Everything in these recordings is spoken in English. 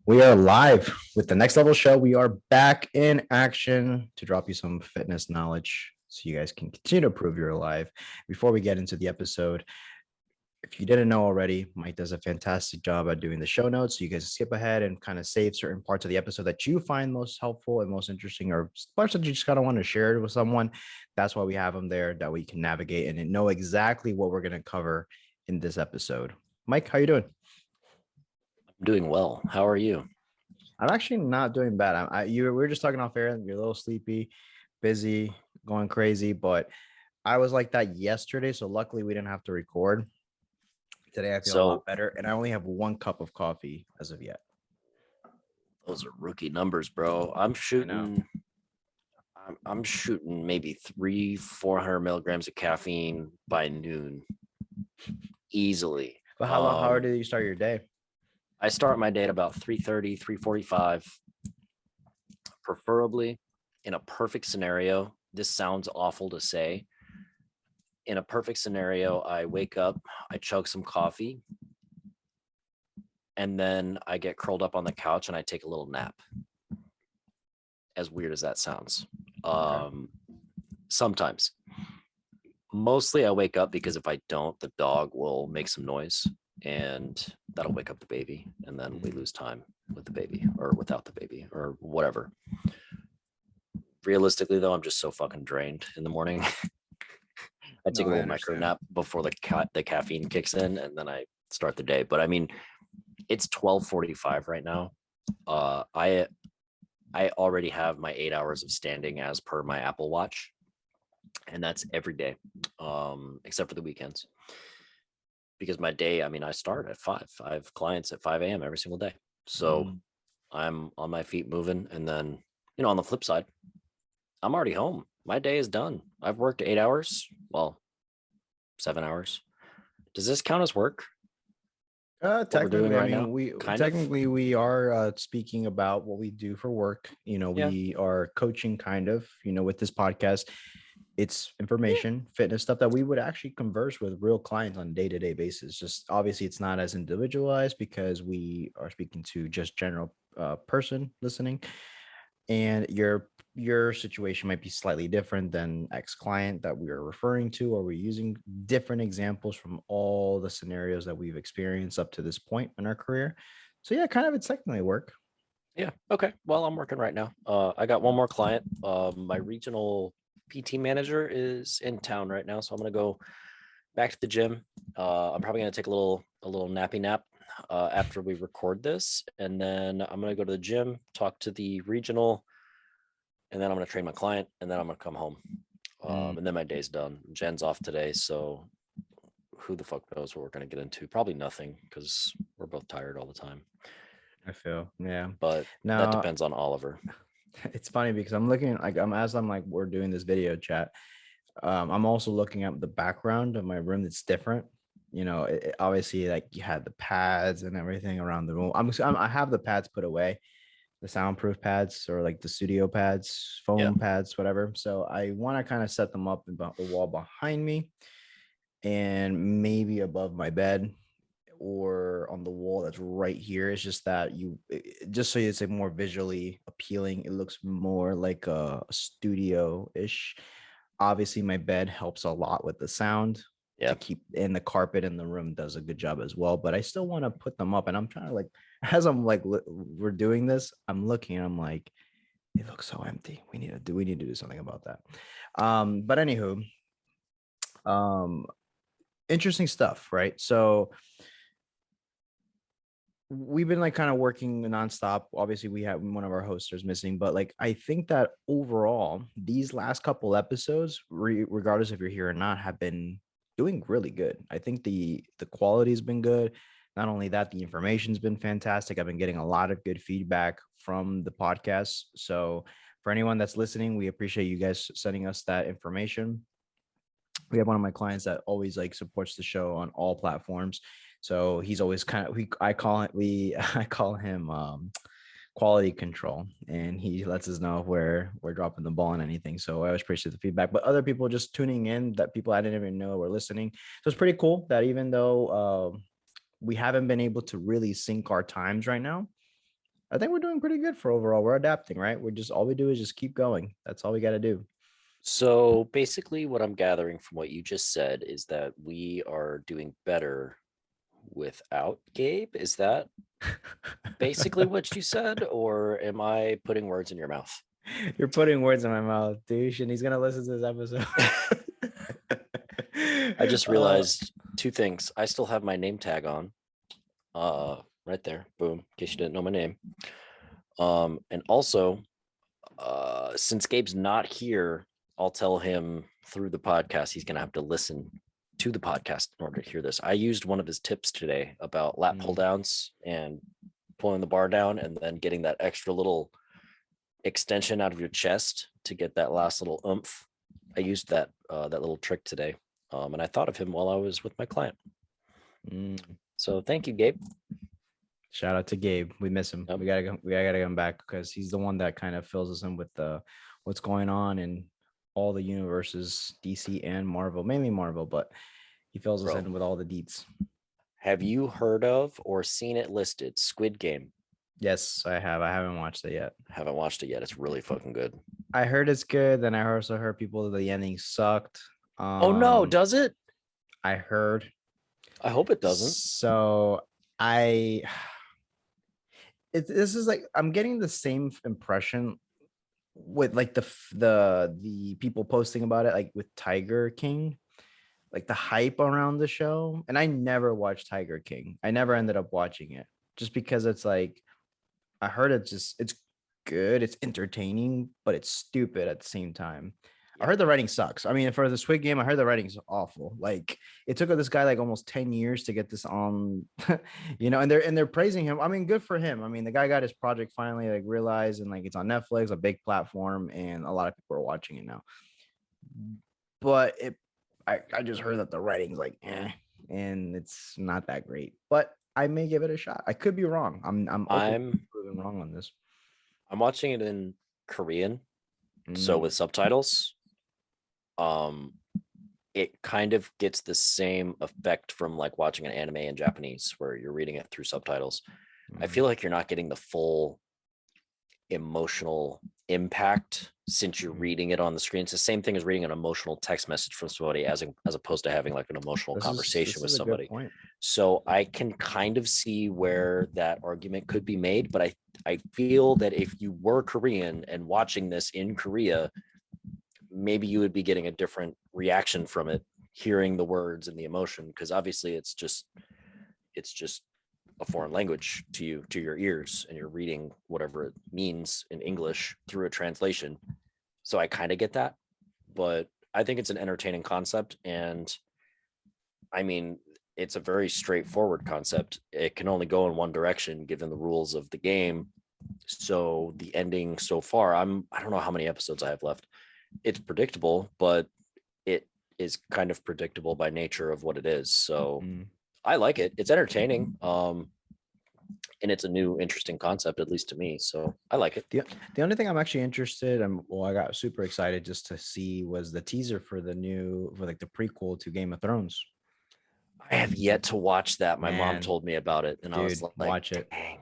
We are live with the Next Level Show. We are back in action to drop you some fitness knowledge so you guys can continue to improve your life. Before we get into the episode, if you didn't know already, Mike does a fantastic job at doing the show notes. So you guys skip ahead and kind of save certain parts of the episode that you find most helpful and most interesting, or parts that you just kind of want to share it with someone. That's why we have them there, that we can navigate and know exactly what we're going to cover in this episode. Mike, how you doing? I'm doing well. How are you? I'm actually not doing bad. We were just talking off air. You're a little sleepy, busy, going crazy, but I was like that yesterday. So luckily we didn't have to record. Today I feel a lot better, and I only have 1 cup of coffee as of yet. Those are rookie numbers, bro. I'm shooting maybe 400 milligrams of caffeine by noon, easily. But how did you start your day? I start my day at about 3:30, 3:45. Preferably, in a perfect scenario, this sounds awful to say. In a perfect scenario, I wake up, I chug some coffee, and then I get curled up on the couch and I take a little nap. As weird as that sounds. Sometimes. Mostly I wake up because if I don't, the dog will make some noise and that'll wake up the baby, and then we lose time with the baby or without the baby or whatever. Realistically, though, I'm just so fucking drained in the morning. I take a little micro nap before the caffeine kicks in, and then I start the day. But I mean, it's 12:45 right now. I already have my 8 hours of standing as per my Apple Watch, and that's every day, except for the weekends. Because my day, I mean, I start at 5. I have clients at 5 a.m. every single day. So I'm on my feet moving. And then, on the flip side, I'm already home. My day is done. I've worked 8 hours. Well, 7 hours. Does this count as work? Technically, we are speaking about what we do for work. We are coaching kind of, with this podcast. It's information, fitness stuff that we would actually converse with real clients on a day-to-day basis. Just obviously it's not as individualized because we are speaking to just general person listening, and your situation might be slightly different than ex-client that we are referring to, or we're using different examples from all the scenarios that we've experienced up to this point in our career. So yeah, kind of it's technically work. Yeah. Okay. Well, I'm working right now. I got one more client. My regional PT manager is in town right now, so I'm gonna go back to the gym. I'm probably gonna take a little nappy nap after we record this, and then I'm gonna go to the gym, talk to the regional, and then I'm gonna train my client, and then I'm gonna come home. And then my day's done. Jen's off today, so who the fuck knows what we're gonna get into? Probably nothing, because we're both tired all the time. I feel, yeah, but now, that depends on Oliver. It's funny because I'm looking we're doing this video chat. I'm also looking at the background of my room that's different. Obviously, like you had the pads and everything around the room. I have the pads put away, the soundproof pads or like the studio pads, foam pads, whatever. So I want to kind of set them up about the wall behind me and maybe above my bed or on the wall that's right here. It's just that just so it's like more visually appealing. It looks more like a studio-ish. Obviously, my bed helps a lot with the sound. To keep in the carpet in the room does a good job as well. But I still want to put them up, and I'm trying to as I'm we're doing this, I'm looking and I'm like, it looks so empty. We need to do something about that. But anywho, interesting stuff, right? So we've been kind of working nonstop. Obviously, we have one of our hosters missing, but I think that overall, these last couple episodes, regardless if you're here or not, have been doing really good. I think the quality has been good. Not only that, the information's been fantastic. I've been getting a lot of good feedback from the podcast. So for anyone that's listening, we appreciate you guys sending us that information. We have one of my clients that always supports the show on all platforms. So he's always I call him quality control, and he lets us know if we're dropping the ball on anything. So I always appreciate the feedback. But other people just tuning in, that people I didn't even know were listening. So it's pretty cool that even though we haven't been able to really sync our times right now, I think we're doing pretty good for overall. We're adapting, right? We're just all we do is just keep going. That's all we got to do. So basically, what I'm gathering from what you just said is that we are doing better without Gabe. Is that basically what you said, or am I putting words in your mouth? You're putting words in my mouth, douche, and he's gonna listen to this episode. I just realized two things. I still have my name tag on. Right there. Boom. In case you didn't know my name. And also, since Gabe's not here, I'll tell him through the podcast he's gonna have to listen to the podcast in order to hear this. I used one of his tips today about lat pull downs and pulling the bar down and then getting that extra little extension out of your chest to get that last little oomph. I used that little trick today, and I thought of him while I was with my client. So thank you, Gabe. Shout out to Gabe. We miss him. Yep. We gotta get him back because he's the one that kind of fills us in with what's going on in all the universes, DC and Marvel, mainly Marvel, but he fills us in with all the deets. Have you heard of or seen it listed? Squid Game. Yes, I have. I haven't watched it yet. Haven't watched it yet. It's really fucking good. I heard it's good. Then I also heard people that the ending sucked. Oh no, does it? I heard. I hope it doesn't. So this is like I'm getting the same impression with like the people posting about it, like with Tiger King, like the hype around the show. And I never watched Tiger King. I never ended up watching it just because it's like I heard it's good, it's entertaining, but it's stupid at the same time. I heard the writing sucks. I mean, for the Squid Game, I heard the writing's awful. Like it took this guy like almost 10 years to get this on, and they're praising him. I mean, good for him. I mean, the guy got his project finally like realized, and like it's on Netflix, a big platform, and a lot of people are watching it now. But I just heard that the writing's like and it's not that great. But I may give it a shot. I could be wrong. I'm proven wrong on this. I'm watching it in Korean, so with subtitles. It kind of gets the same effect from like watching an anime in Japanese where you're reading it through subtitles. I feel like you're not getting the full emotional impact since you're reading it on the screen. It's the same thing as reading an emotional text message from somebody as opposed to having like an emotional conversation with somebody. So I can kind of see where that argument could be made, but I feel that if you were Korean and watching this in Korea, maybe you would be getting a different reaction from it, hearing the words and the emotion, because obviously it's just a foreign language to you, to your ears, and you're reading whatever it means in English through a translation. So I kind of get that, but I think it's an entertaining concept. And I mean, it's a very straightforward concept. It can only go in one direction given the rules of the game. So the ending so far, I don't know how many episodes I have left. It's predictable, but it is kind of predictable by nature of what it is. So I like it. It's entertaining. And it's a new, interesting concept, at least to me. So I like it. The only thing I'm actually interested in, I got super excited just to see was the teaser for the prequel to Game of Thrones. I have yet to watch that. My mom told me about it, and I was like, watch it. Dang.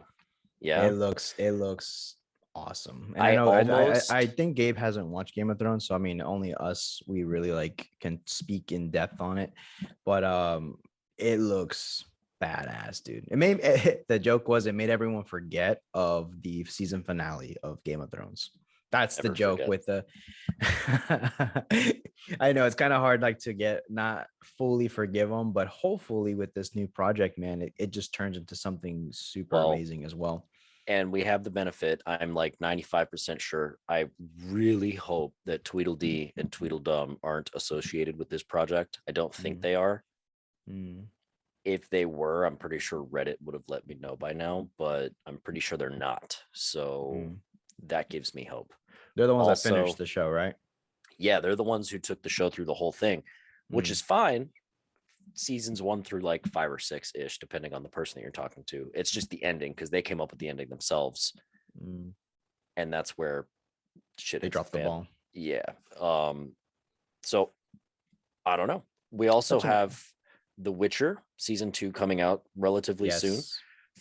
Yeah. It looks awesome. And I think Gabe hasn't watched Game of Thrones, so I mean only us, we really like can speak in depth on it. But it looks badass, dude. The joke was it made everyone forget of the season finale of Game of Thrones. That's the joke with the I know it's kind of hard like to get not fully forgive them, but hopefully with this new project, man, it just turns into something super amazing as well. And we have the benefit, I'm like 95% sure. I really hope that Tweedledee and Tweedledum aren't associated with this project. I don't think they are. If they were, I'm pretty sure Reddit would have let me know by now, but I'm pretty sure they're not. So that gives me hope. They're the ones that finished the show, right? Yeah, they're the ones who took the show through the whole thing, which is fine. Seasons 1 through like 5 or 6 ish, depending on the person that you're talking to. It's just the ending because they came up with the ending themselves, and that's where shit. They dropped the ball. Yeah. So I don't know. We also have The Witcher season 2 coming out relatively soon.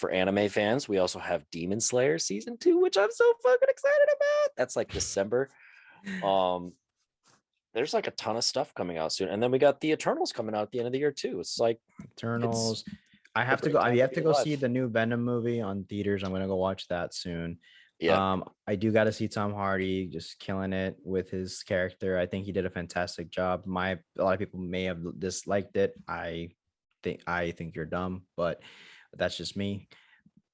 for anime fans, we also have Demon Slayer season 2, which I'm so fucking excited about. That's like December. There's like a ton of stuff coming out soon, and then we got the Eternals coming out at the end of the year too. It's like Eternals. I a have to great go. I time have be to go see alive. the new Venom movie on theaters. I'm gonna go watch that soon. Yeah, I do got to see Tom Hardy just killing it with his character. I think he did a fantastic job. A lot of people may have disliked it. I think you're dumb, but that's just me.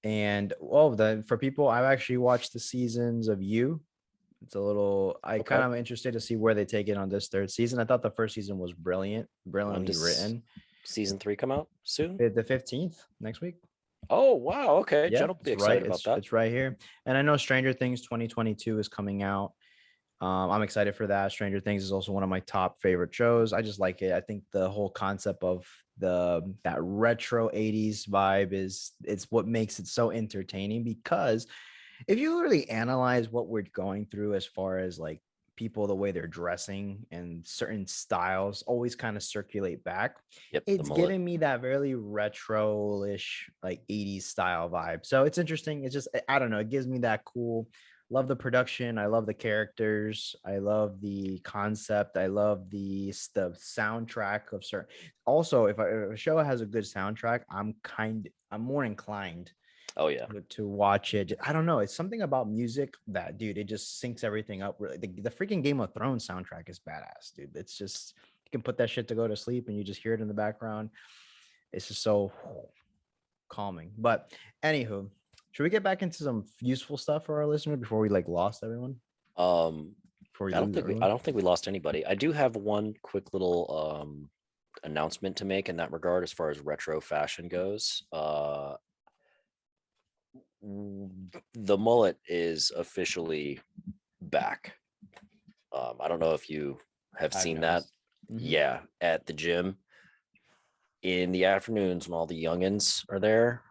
And for people, I've actually watched the seasons of You. It's a little. I kind okay. of am interested to see where they take it on this third season. I thought the first season was When brilliantly does written. season 3 come out soon? The 15th next week. Oh wow, okay. Jen Yep, will be it's right. excited about It's that. it's right here. And I know Stranger Things 2022 is coming out. I'm excited for that. Stranger Things is also one of my top favorite shows. I just like it. I think the whole concept of that retro 80s vibe it's what makes it so entertaining, because if you really analyze what we're going through as far as like people, the way they're dressing and certain styles always kind of circulate back, Yep, the it's mullet. giving me that very retro-ish like 80s style vibe. So it's interesting. It's just, I don't know, it gives me that cool. Love the production. I love the characters. I love the concept. I love the soundtrack of certain. Also, if a show has a good soundtrack, I'm more inclined Oh yeah. to watch it. I don't know. It's something about music that, dude, it just syncs everything up. Really, the freaking Game of Thrones soundtrack is badass, dude. It's just, you can put that shit to go to sleep and you just hear it in the background. It's just so calming. But anywho, should we get back into some useful stuff for our listener before we like lost everyone? Um, Before we I don't lose think everyone? we lost anybody. I do have one quick little announcement to make in that regard as far as retro fashion goes. The mullet is officially back. I don't know if you have I've seen that. noticed. Mhm. Yeah, at the gym in the afternoons when all the youngins are there,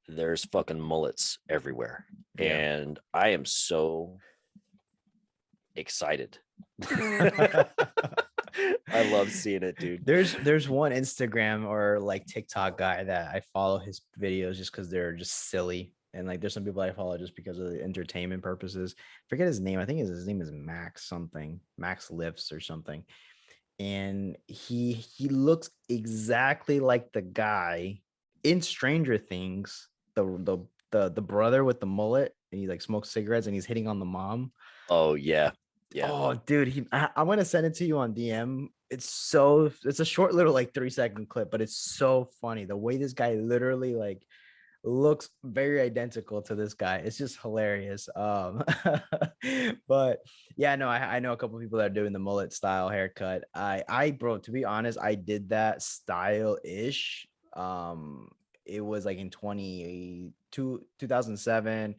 there's fucking mullets everywhere. Yeah. And I am so excited. I love seeing it, dude. There's one Instagram or like TikTok guy that I follow his videos just because they're just silly. And like there's some people I follow just because of the entertainment purposes. Forget his name. I think his name is Max something, Max Lifts or something. And he looks exactly like the guy in Stranger Things, the brother with the mullet, and he like smokes cigarettes and he's hitting on the mom. Oh yeah. Yeah. Oh, dude, I'm gonna send it to you on DM. It's a short little like 3-second clip, but it's so funny. The way this guy literally like looks very identical to this guy. It's just hilarious. But yeah, no, I know a couple people that are doing the mullet style haircut. Bro, to be honest, I did that style ish. It was like in 2007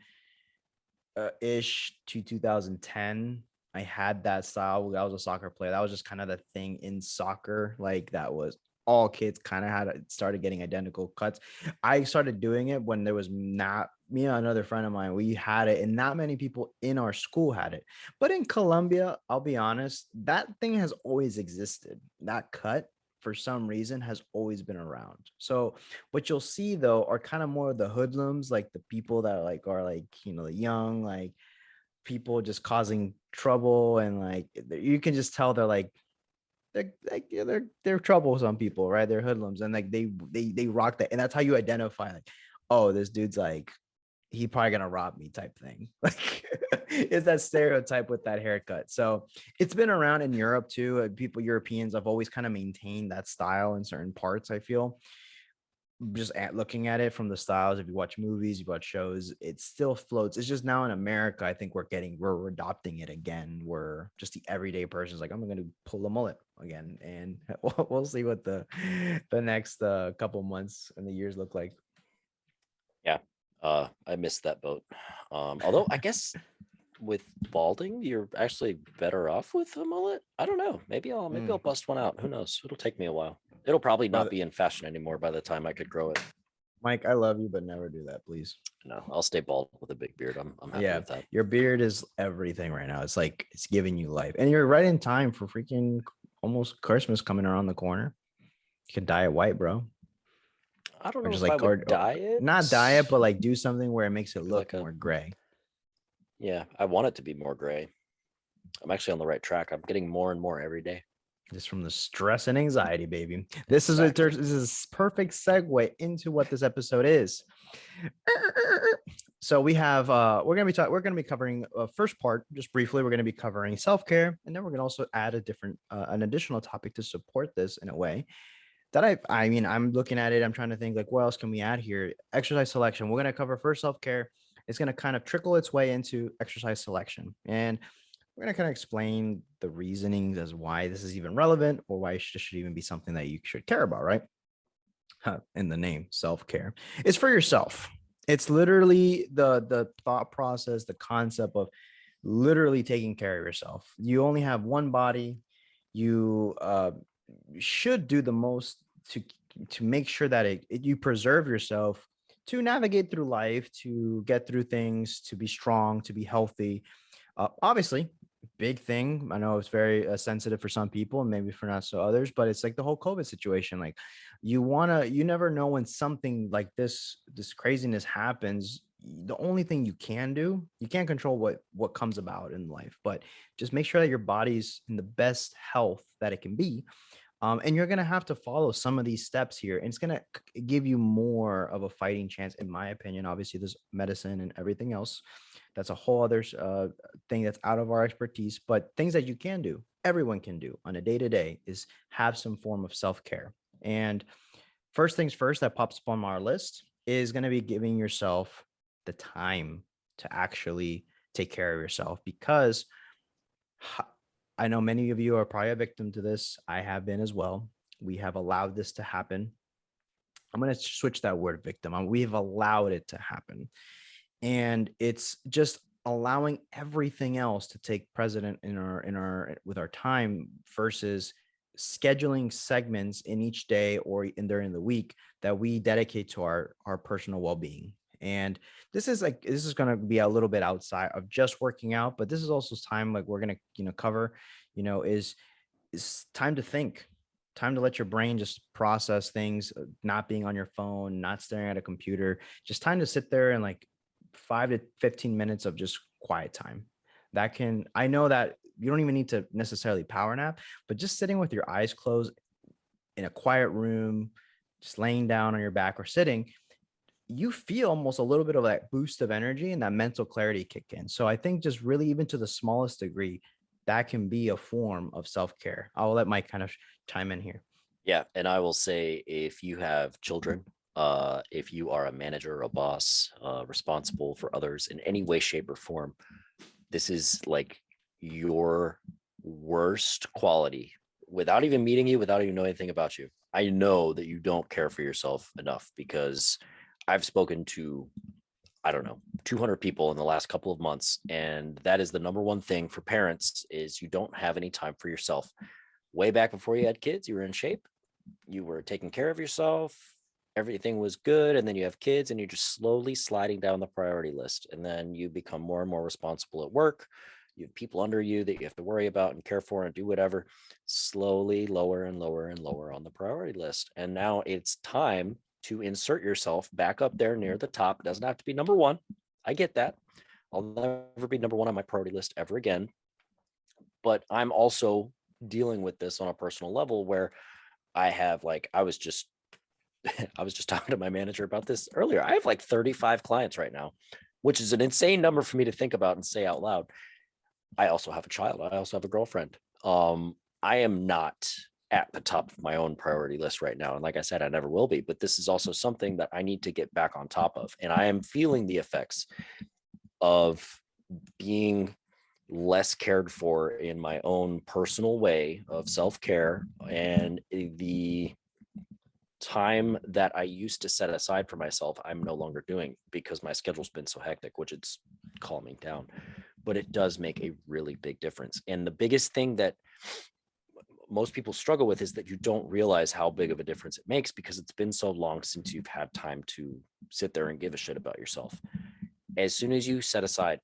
ish to 2010. I had that style. I was a soccer player. That was just kind of the thing in soccer. Like that was all kids kind of started getting identical cuts. I started doing it when there was not me and another friend of mine. We had it, and not many people in our school had it. But in Colombia, I'll be honest, that thing has always existed. That cut for some reason has always been around. So what you'll see though are kind of more of the hoodlums, like the people that like are like, the young, like people just causing trouble, and like you can just tell they're troublesome people, right? They're hoodlums, and like they rock that, and that's how you identify like, oh, this dude's like he probably gonna rob me type thing. Like is that stereotype with that haircut. So it's been around in Europe too. Europeans have always kind of maintained that style in certain parts, I feel. Just looking at it from the styles, if you watch movies, you watch shows, it still floats. It's just now in America, I think we're adopting it again. We're just the everyday person's like, I'm gonna pull a mullet again, and we'll see what the next couple months and the years look like. Yeah. I missed that boat. Although I guess with balding, you're actually better off with a mullet. I don't know. Maybe I'll bust one out. Who knows? It'll take me a while. It'll probably not Brother, be in fashion anymore by the time I could grow it. Mike, I love you, but never do that, please. No, I'll stay bald with a big beard. I'm happy Yeah, with that. your beard is everything right now. It's like it's giving you life, and you're right in time for freaking almost Christmas coming around the corner. You can dye it white, bro. I don't or know just if I like would or diet. not diet, but like do something where it makes it Maybe look like more gray. yeah, I want it to be more gray. I'm actually on the right track. I'm getting more and more every day. Just from the stress and anxiety, baby. This is Exactly. this is perfect segue into what this episode is. So we have we're gonna be covering first part just briefly. We're gonna be covering self-care, and then we're gonna also add a different an additional topic to support this in a way that I mean I'm looking at it. I'm trying to think like what else can we add here? Exercise selection. We're gonna cover first self-care. It's gonna kind of trickle its way into exercise selection, and we're going to kind of explain the reasonings as why this is even relevant or why it should even be something that you should care about, right? In the name, self-care. It's for yourself. It's literally the thought process, the concept of literally taking care of yourself. You only have one body. You should do the most to make sure that you preserve yourself to navigate through life, to get through things, to be strong, to be healthy. Obviously, big thing. I know it's very sensitive for some people and maybe for not so others, but it's like the whole COVID situation. Like you never know when something like this craziness happens. The only thing you can do, you can't control what comes about in life, but just make sure that your body's in the best health that it can be. And you're going to have to follow some of these steps here. And it's going to give you more of a fighting chance, in my opinion. Obviously, there's medicine and everything else. That's a whole other thing that's out of our expertise. But things that you can do, everyone can do on a day to day, is have some form of self care. And first things first, that pops up on our list is going to be giving yourself the time to actually take care of yourself because I know many of you are probably a victim to this. I have been as well. We have allowed this to happen. I'm going to switch that word victim. We have allowed it to happen. And it's just allowing everything else to take precedent in our with our time versus scheduling segments in each day or in during the week that we dedicate to our personal well-being. And this is going to be a little bit outside of just working out, but this is also time like we're going to cover, is time to think, time to let your brain just process things, not being on your phone, not staring at a computer, just time to sit there and like 5 to 15 minutes of just quiet time. I know that you don't even need to necessarily power nap, but just sitting with your eyes closed in a quiet room, just laying down on your back or sitting, you feel almost a little bit of that boost of energy and that mental clarity kick in. So I think just really, even to the smallest degree, that can be a form of self-care. I'll let Mike kind of chime in here. Yeah, and I will say if you have children, if you are a manager or a boss, responsible for others in any way, shape, or form, this is like your worst quality without even meeting you, without even knowing anything about you. I know that you don't care for yourself enough because I've spoken to, I don't know, 200 people in the last couple of months. And that is the number one thing for parents is you don't have any time for yourself. Way back before you had kids, you were in shape, you were taking care of yourself, everything was good, and then you have kids and you're just slowly sliding down the priority list, and then you become more and more responsible at work. You have people under you that you have to worry about and care for and do whatever, slowly lower and lower and lower on the priority list. And now it's time to insert yourself back up there near the top. It doesn't have to be number one. I get that. I'll never be number one on my priority list ever again, but I'm also dealing with this on a personal level where I have like I was just talking to my manager about this earlier. I have like 35 clients right now, which is an insane number for me to think about and say out loud. I also have a child. I also have a girlfriend. I am not at the top of my own priority list right now. And like I said, I never will be, but this is also something that I need to get back on top of. And I am feeling the effects of being less cared for in my own personal way of self-care, and the time that I used to set aside for myself, I'm no longer doing because my schedule's been so hectic, which it's calming down. But it does make a really big difference. And the biggest thing that most people struggle with is that you don't realize how big of a difference it makes because it's been so long since you've had time to sit there and give a shit about yourself. As soon as you set aside,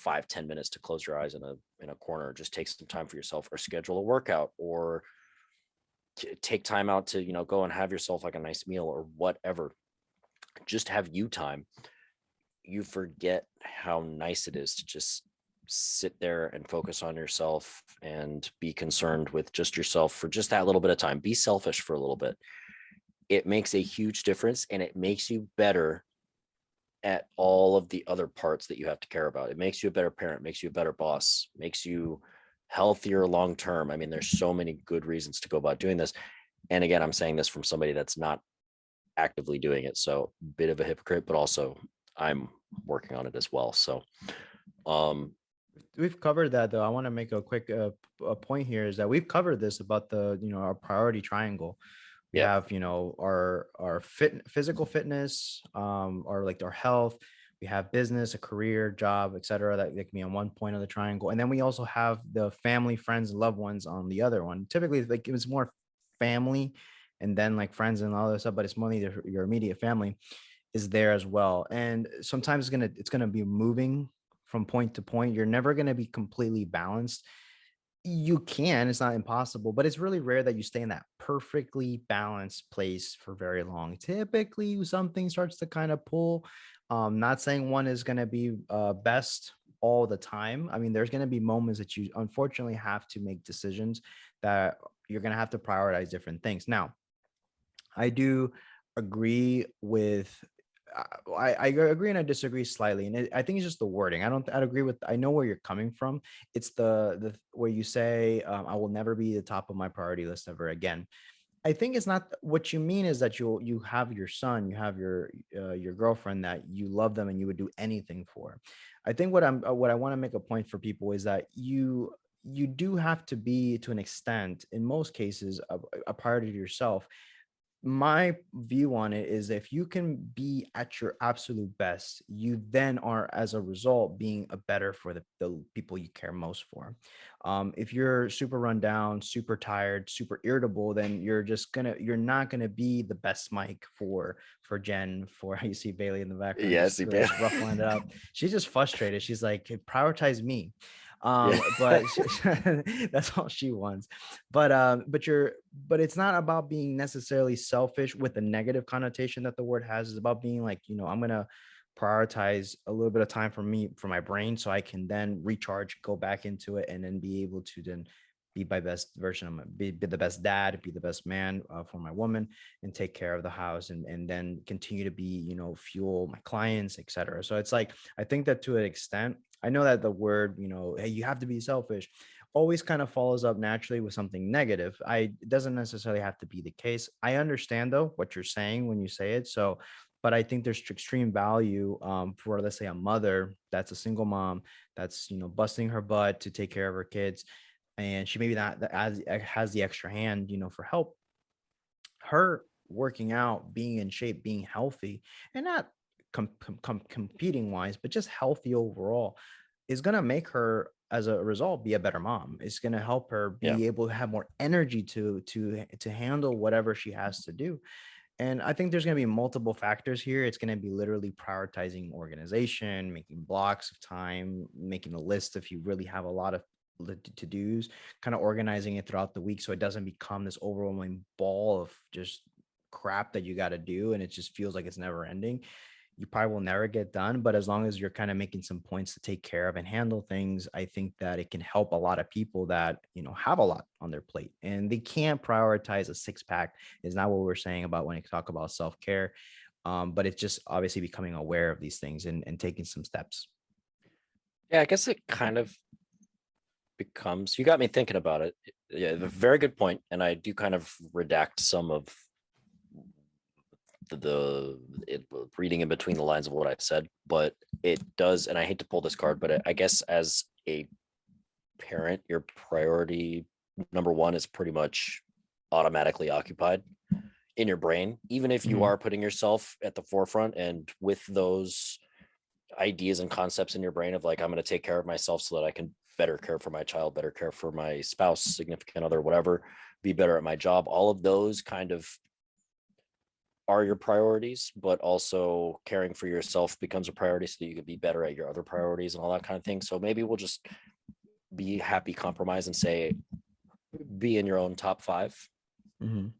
5-10 minutes to close your eyes in a corner, just take some time for yourself, or schedule a workout, or take time out to, go and have yourself like a nice meal or whatever. just have you time, you forget how nice it is to just sit there and focus on yourself and be concerned with just yourself for just that little bit of time. Be selfish for a little bit. It makes a huge difference, and it makes you better at all of the other parts that you have to care about. It makes you a better parent, makes you a better boss, makes you healthier long term. I mean, there's so many good reasons to go about doing this. And again, I'm saying this from somebody that's not actively doing it. So bit of a hypocrite, but also I'm working on it as well. So We've covered that though. I want to make a quick a point here is that we've covered this about the, our priority triangle. We yeah. have, our physical fitness, or like our health. We have business, a career, job, etc. That can be on one point of the triangle, and then we also have the family, friends, and loved ones on the other one. Typically, like it was more family, and then like friends and all this stuff, but it's mainly your immediate family is there as well. And sometimes it's gonna be moving from point to point. You're never gonna be completely balanced. You can, it's not impossible, but it's really rare that you stay in that perfectly balanced place for very long. Typically, something starts to kind of pull. Not saying one is going to be best all the time. I mean, there's going to be moments that you unfortunately have to make decisions that you're going to have to prioritize different things. Now, I do agree with. I agree and I disagree slightly, and I think it's just the wording. I agree with. I know where you're coming from. It's the where you say, "I will never be the top of my priority list ever again." I think it's not what you mean is that you have your son, you have your girlfriend that you love them and you would do anything for. I think what I want to make a point for people is that you do have to be, to an extent, in most cases, a priority to yourself. My view on it is if you can be at your absolute best, you then are, as a result, being a better for the people you care most for. If you're super run down, super tired, super irritable, then you're not gonna be the best Mike for Jen, for you see Bailey in the background Yes, just he did. ruffling it up. She's just frustrated. She's like, "Hey, prioritize me." Yeah. But that's all she wants. But it's not about being necessarily selfish with the negative connotation that the word has. It's about being like, I'm gonna prioritize a little bit of time for me, for my brain, so I can then recharge, go back into it, and then be able to then be my best version of be the best dad, be the best man for my woman, and take care of the house, and then continue to be, fuel my clients, etc. So it's like, I think that to an extent, I know that the word, hey, you have to be selfish, always kind of follows up naturally with something negative. It doesn't necessarily have to be the case. I understand though what you're saying when you say it. So, but I think there's extreme value for, let's say, a mother that's a single mom that's, busting her butt to take care of her kids, and she maybe not has the extra hand, for help. Her working out, being in shape, being healthy, and not competing wise, but just healthy overall, is going to make her, as a result, be a better mom. It's going to help her Yeah. be able to have more energy to handle whatever she has to do. And I think there's going to be multiple factors here. It's going to be literally prioritizing organization, making blocks of time, making a list if you really have a lot of to dos, kind of organizing it throughout the week so it doesn't become this overwhelming ball of just crap that you got to do and it just feels like it's never ending. You probably will never get done, but as long as you're kind of making some points to take care of and handle things, I think that it can help a lot of people that, have a lot on their plate and they can't prioritize a six pack. Is not what we're saying about when you talk about self-care. But it's just obviously becoming aware of these things and taking some steps. Yeah, I guess it kind of becomes, you got me thinking about it. Yeah, a very good point. And I do kind of redact some of reading in between the lines of what I said, but it does. And I hate to pull this card, but I guess as a parent, your priority number one is pretty much automatically occupied in your brain, even if you Mhm. are putting yourself at the forefront and with those ideas and concepts in your brain of like, I'm going to take care of myself so that I can better care for my child, better care for my spouse, significant other, whatever, be better at my job. All of those kind of are your priorities, but also caring for yourself becomes a priority so that you can be better at your other priorities and all that kind of thing. So maybe we'll just be happy compromise and say, be in your own top five. Mhm.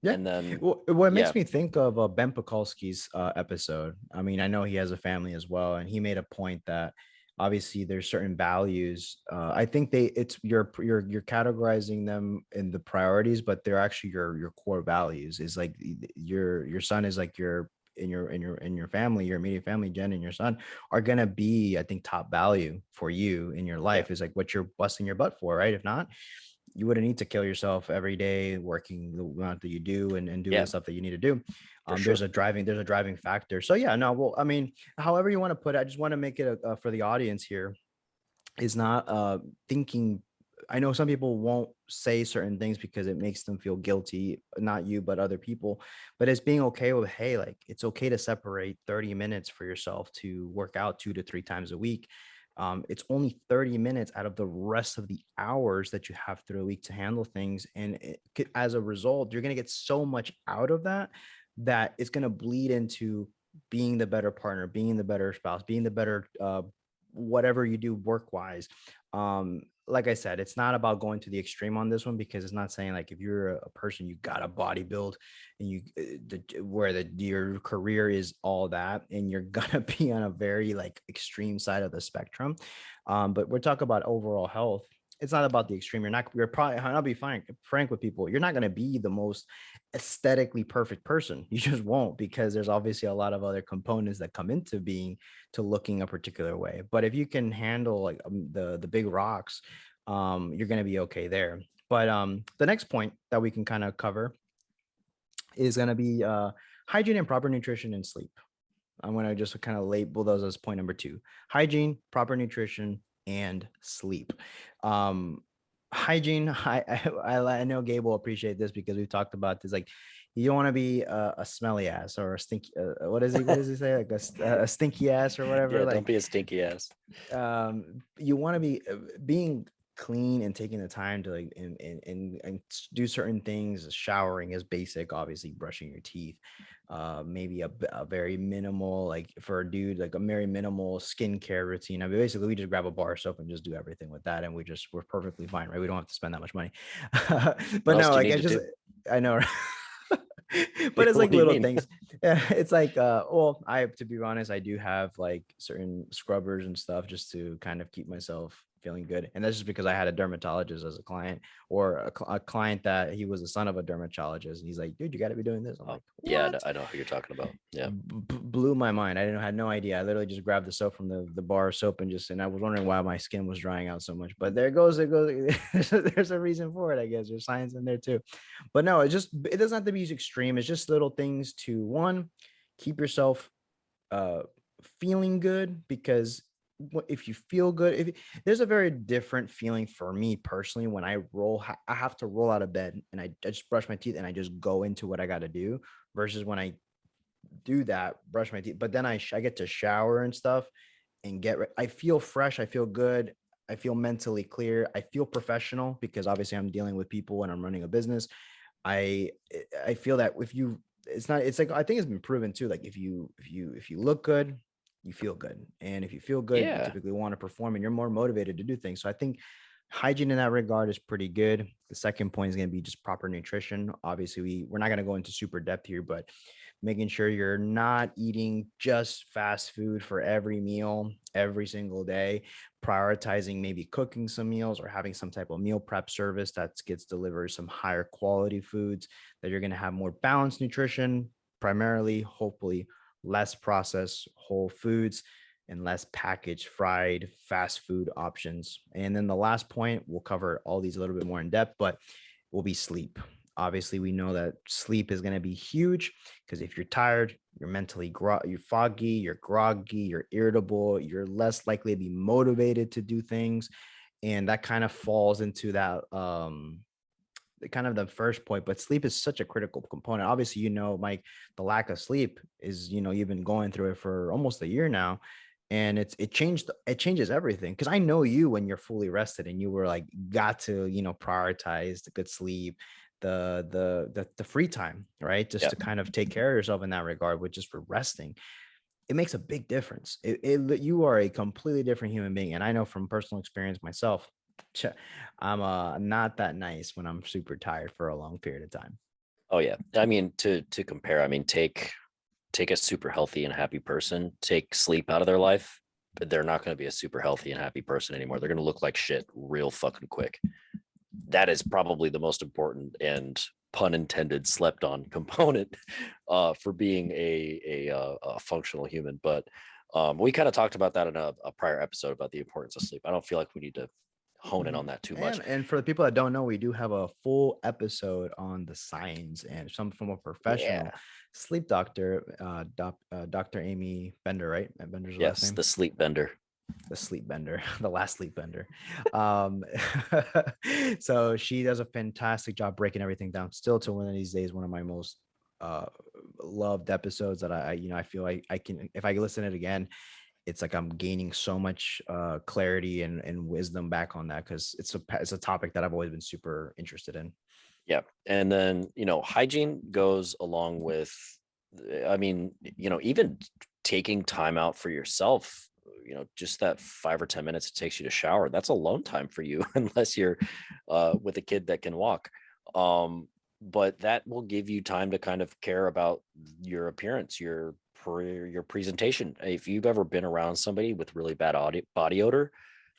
Yeah. And then, Well, what yeah, makes me think of Ben Pakulski's episode. I mean, I know he has a family as well, and he made a point that obviously there's certain values. I think it's you're categorizing them in the priorities, but they're actually your core values. Is like your son is like your in your family, your immediate family, Jen and your son are gonna be, I think, top value for you in your yeah, life is like what you're busting your butt for, right? If not, you wouldn't need to kill yourself every day working the amount that you do and do yeah, the stuff that you need to do. for There's sure. a driving factor. So yeah, no, well, I mean, however you want to put it, I just want to make it for the audience here is not thinking. I know some people won't say certain things because it makes them feel guilty, not you, but other people. But it's being okay with, hey, like it's okay to separate 30 minutes for yourself to work out 2 to 3 times a week. It's only 30 minutes out of the rest of the hours that you have through a week to handle things. And as a result, you're going to get so much out of that that it's going to bleed into being the better partner, being the better spouse, being the better whatever you do work wise. Like I said, it's not about going to the extreme on this one because it's not saying like if you're a person you got to bodybuild and you where your career is all that and you're gonna be on a very like extreme side of the spectrum. But we're talking about overall health. It's not about the extreme. You're probably, I'll be frank with people. You're not going to be the most aesthetically perfect person. You just won't because there's obviously a lot of other components that come into being to looking a particular way. But if you can handle like the big rocks, you're going to be okay there. But the next point that we can kind of cover is going to be hygiene and proper nutrition and sleep. I'm going to just kind of label those as point number two: hygiene, proper nutrition, and sleep. Um, hygiene, I know Gabe will appreciate this because we've talked about this. Like, you don't want to be a smelly ass or a stinky. What does he say? Like a stinky ass or whatever. Yeah, don't Like, be a stinky ass. you want to be being clean and taking the time to like and do certain things. Showering is basic, obviously brushing your teeth, maybe a very minimal, like for a dude, like a very minimal skincare routine. I mean, basically we just grab a bar of soap and just do everything with that and we're perfectly fine, right? We don't have to spend that much money. What But else no, do you like need I to just do? I know. But it's What like do you little mean? things. Yeah, it's like well, I to be honest, I do have like certain scrubbers and stuff just to kind of keep myself feeling good. And that's just because I had a dermatologist as a client or a client that he was the son of a dermatologist. And he's like, dude, you got to be doing this. I'm Oh, like, yeah, what? I know who you're talking about. Yeah. Blew my mind. I didn't had no idea. I literally just grabbed the soap from the bar of soap and I was wondering why my skin was drying out so much. But there it goes. There's a reason for it, I guess. There's science in there too. But no, it doesn't have to be extreme. It's just little things to one, keep yourself uh feeling good because if you feel good, there's a very different feeling for me personally when I have to roll out of bed and I just brush my teeth and I just go into what I got to do versus when I do that, brush my teeth, but then I get to shower and stuff and I feel fresh, I feel good, I feel mentally clear, I feel professional because obviously I'm dealing with people and I'm running a business. I I feel that if you it's like I think it's been proven too, like if you look good, you feel good. And if you feel good, you Yeah. typically want to perform and you're more motivated to do things. So I think hygiene in that regard is pretty good. The second point is going to be just proper nutrition. Obviously, we're not going to go into super depth here, but making sure you're not eating just fast food for every meal every single day, prioritizing maybe cooking some meals or having some type of meal prep service that gets delivered some higher quality foods that you're going to have more balanced nutrition, primarily, hopefully, less processed whole foods and less packaged fried fast food options. And then the last point, we'll cover all these a little bit more in depth, but will be sleep. Obviously, we know that sleep is going to be huge because if you're tired, you're mentally you're foggy, you're groggy, you're irritable, you're less likely to be motivated to do things. And that kind of falls into that kind of the first point, but sleep is such a critical component. Obviously, Mike, the lack of sleep is, you've been going through it for almost a year now. And it changes everything. Cause I know you when you're fully rested and you were like, got to, prioritize the good sleep, the free time, right? Just Yeah. to kind of take care of yourself in that regard, which is for resting. It makes a big difference. You are a completely different human being. And I know from personal experience myself, I'm not that nice when I'm super tired for a long period of time. Oh yeah. I mean, to compare, I mean, take a super healthy and happy person, take sleep out of their life, but they're not going to be a super healthy and happy person anymore. They're going to look like shit real fucking quick. That is probably the most important and pun intended slept on component for being a functional human. But we kind of talked about that in a prior episode about the importance of sleep. I don't feel like we need to hone in Mhm. on that too much. And for the people that don't know, we do have a full episode on the science and some from a Yeah. professional sleep doctor, Dr. Amy Bender, right? Bender's the last Yes, name. the sleep bender. The sleep bender, the last sleep bender. Um, so she does a fantastic job breaking everything down. Still to one of these days, one of my most uh loved episodes that I feel like I can, if I listen to it again, it's like I'm gaining so much clarity and wisdom back on that, because it's a topic that I've always been super interested in. Yeah. And then, hygiene goes along with, I mean, even taking time out for yourself, just that 5 or 10 minutes it takes you to shower, that's alone time for you, unless you're with a kid that can walk. But that will give you time to kind of care about your appearance, your presentation. If you've ever been around somebody with really bad body odor,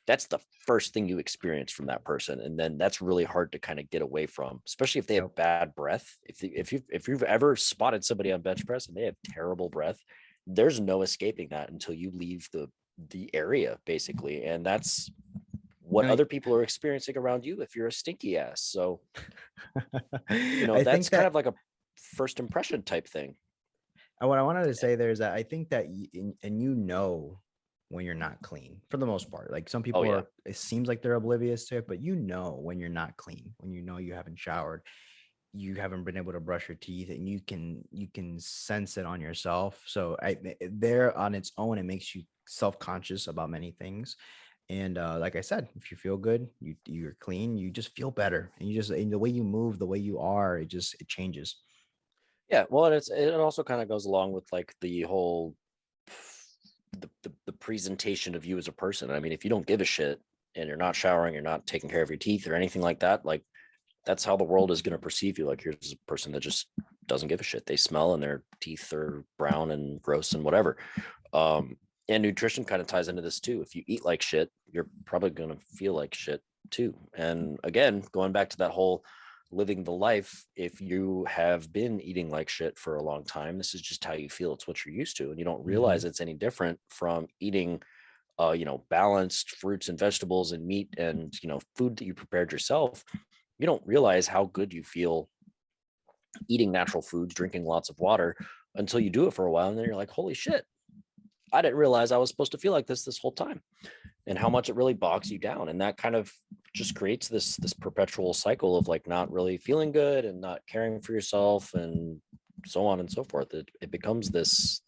that's the first thing you experience from that person, and then that's really hard to kind of get away from, especially if they Yep. have bad breath. If you've ever spotted somebody on bench press and they have terrible breath, there's no escaping that until you leave the area, basically. And that's what And other people are experiencing around you if you're a stinky ass. So I that's think kind that of like a first impression type thing. what I wanted to say there is that I think that when you're not clean for the most part. Like some Oh people yeah. are, it seems like they're oblivious to it, but when you're not clean, when you haven't showered, you haven't been able to brush your teeth, and you can sense it on yourself. So there on its own, it makes you self-conscious about many things. And like I said, if you feel good, you're clean, you just feel better, and the way you move, the way you are, it changes. Yeah, well, it also kind of goes along with like the whole the presentation of you as a person. I mean, if you don't give a shit and you're not showering, you're not taking care of your teeth or anything like that, like that's how the world is going to perceive you. Like, you're just a person that just doesn't give a shit. They smell and their teeth are brown and gross and whatever. Um, and nutrition kind of ties into this too. If you eat like shit, you're probably going to feel like shit too. And again, going back to that whole living the life, if you have been eating like shit for a long time, this is just how you feel. It's what you're used to. And you don't realize Mhm. it's any different from eating balanced fruits and vegetables and meat and, food that you prepared yourself. You don't realize how good you feel eating natural foods, drinking lots of water until you do it for a while. And then you're like, holy shit, I didn't realize I was supposed to feel like this whole time, and how much it really bogs you down. And that kind of just creates this perpetual cycle of like not really feeling good and not caring for yourself and so on and so forth. It becomes this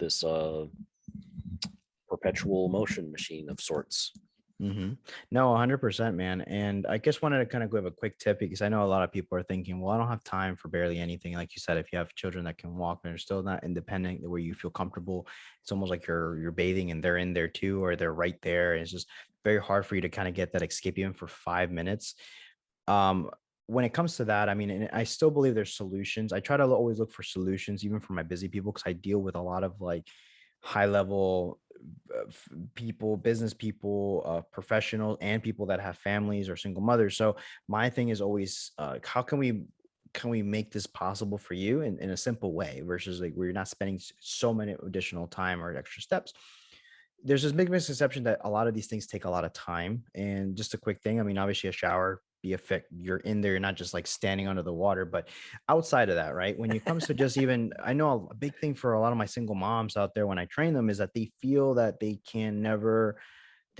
perpetual motion machine of sorts. No, 100%, man. And I just wanted to kind of give a quick tip, because I know a lot of people are thinking, well, I don't have time for barely anything. Like you said, if you have children that can walk and they're still not independent, where you feel comfortable, it's almost like you're bathing and they're in there too, or they're right there. And it's just very hard for you to kind of get that escape even for 5 minutes. Um, when it comes to that, I mean, and I still believe there's solutions. I try to always look for solutions, even for my busy people, because I deal with a lot of like high level people, business people, professionals, and people that have families or single mothers. So my thing is always, how can we make this possible for you in a simple way, versus like where you're not spending so many additional time or extra steps. There's this big misconception that a lot of these things take a lot of time. And just a quick thing, I mean, obviously a shower, be a fit, you're in there, you're not just like standing under the water. But outside of that, right, when it comes to just even, I know a big thing for a lot of my single moms out there when I train them is that they feel that they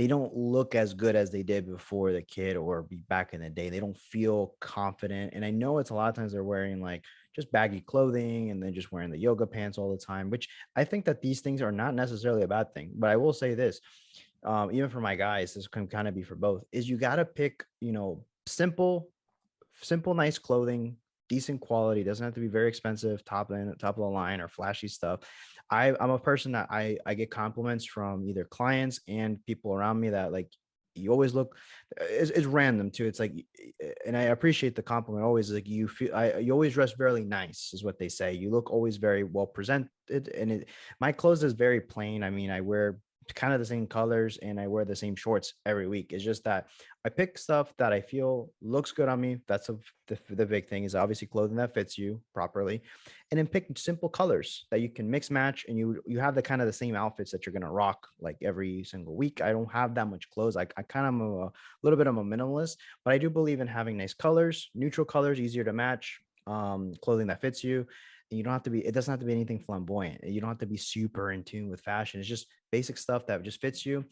don't look as good as they did before the kid or be back in the day. They don't feel confident. And I know it's a lot of times they're wearing like just baggy clothing and then just wearing the yoga pants all the time, which I think that these things are not necessarily a bad thing. But I will say this, even for my guys, this can kind of be for both, is you got to pick, simple, nice clothing, decent quality. Doesn't have to be very expensive, top of the line or flashy stuff. I'm a person that I get compliments from either clients and people around me that like, You always look, it's random too. It's like, and I appreciate the compliment always. Like you feel, you always dress very nice, is what they say. You look always very well presented, and my clothes is very plain. I mean, I wear kind of the same colors and I wear the same shorts every week. It's just that I pick stuff that I feel looks good on me. That's the big thing is obviously clothing that fits you properly, and then pick simple colors that you can mix match, and you have the kind of the same outfits that you're gonna rock like every single week. I don't have that much clothes. I kind of am a little bit of a minimalist, but I do believe in having nice colors, neutral colors, easier to match, clothing that fits you. And you don't have to be, it doesn't have to be anything flamboyant. You don't have to be super in tune with fashion. It's just basic stuff that just fits you.